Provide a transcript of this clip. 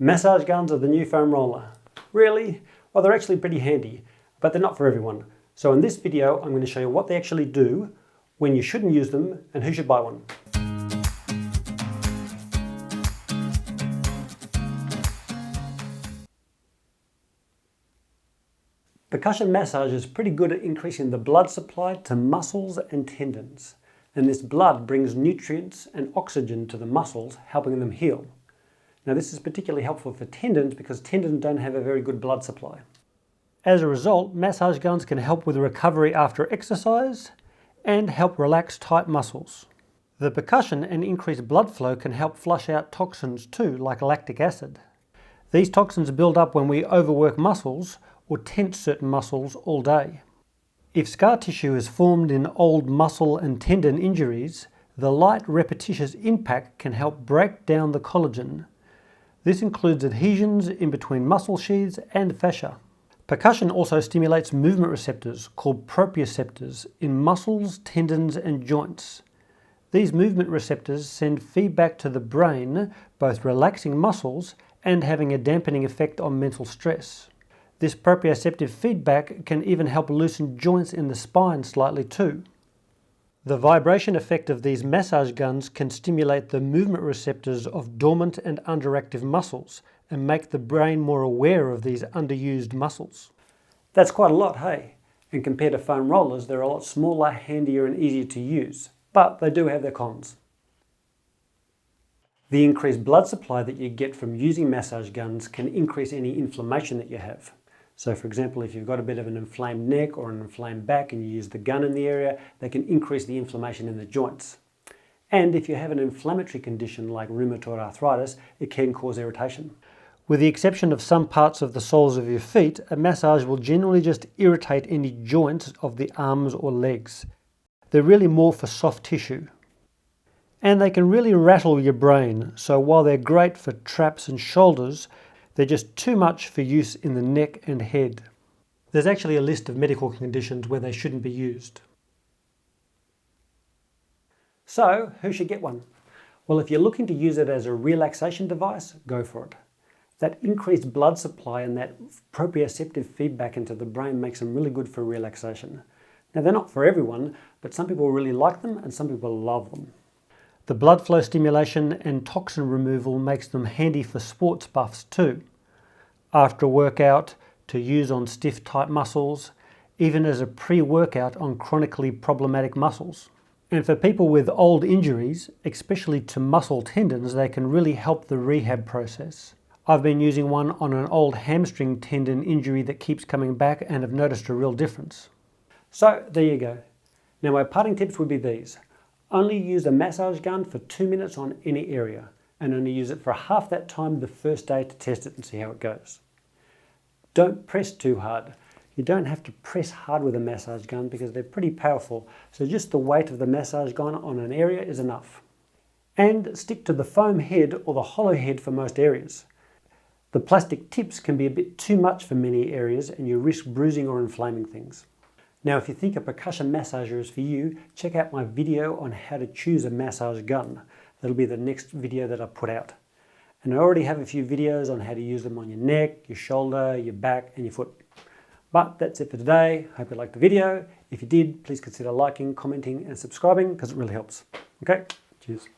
Massage guns are the new foam roller. Really? Well, they're actually pretty handy, but they're not for everyone. So in this video, I'm going to show you what they actually do, when you shouldn't use them, and who should buy one. Percussion massage is pretty good at increasing the blood supply to muscles and tendons. And this blood brings nutrients and oxygen to the muscles, helping them heal. Now this is particularly helpful for tendons because tendons don't have a very good blood supply. As a result, massage guns can help with recovery after exercise and help relax tight muscles. The percussion and increased blood flow can help flush out toxins too, like lactic acid. These toxins build up when we overwork muscles or tense certain muscles all day. If scar tissue is formed in old muscle and tendon injuries, the light repetitious impact can help break down the collagen. This includes adhesions in between muscle sheaths and fascia. Percussion also stimulates movement receptors called proprioceptors in muscles, tendons and joints. These movement receptors send feedback to the brain, both relaxing muscles and having a dampening effect on mental stress. This proprioceptive feedback can even help loosen joints in the spine slightly too. The vibration effect of these massage guns can stimulate the movement receptors of dormant and underactive muscles and make the brain more aware of these underused muscles. That's quite a lot, hey? And compared to foam rollers, they're a lot smaller, handier and easier to use, but they do have their cons. The increased blood supply that you get from using massage guns can increase any inflammation that you have. So for example, if you've got a bit of an inflamed neck or an inflamed back and you use the gun in the area, they can increase the inflammation in the joints. And if you have an inflammatory condition like rheumatoid arthritis, it can cause irritation. With the exception of some parts of the soles of your feet, a massage will generally just irritate any joints of the arms or legs. They're really more for soft tissue. And they can really rattle your brain, so while they're great for traps and shoulders, they're just too much for use in the neck and head. There's actually a list of medical conditions where they shouldn't be used. So, who should get one? Well, if you're looking to use it as a relaxation device, go for it. That increased blood supply and that proprioceptive feedback into the brain makes them really good for relaxation. Now, they're not for everyone, but some people really like them and some people love them. The blood flow stimulation and toxin removal makes them handy for sports buffs too. After a workout, to use on stiff tight muscles, even as a pre-workout on chronically problematic muscles. And for people with old injuries, especially to muscle tendons, they can really help the rehab process. I've been using one on an old hamstring tendon injury that keeps coming back and have noticed a real difference. So there you go. Now my parting tips would be these. Only use a massage gun for 2 minutes on any area and only use it for half that time the first day to test it and see how it goes. Don't press too hard. You don't have to press hard with a massage gun because they're pretty powerful, so just the weight of the massage gun on an area is enough. And stick to the foam head or the hollow head for most areas. The plastic tips can be a bit too much for many areas and you risk bruising or inflaming things. Now, if you think a percussion massager is for you, check out my video on how to choose a massage gun. That'll be the next video that I put out. And I already have a few videos on how to use them on your neck, your shoulder, your back and your foot. But that's it for today. Hope you liked the video. If you did, please consider liking, commenting and subscribing because it really helps. Okay, cheers.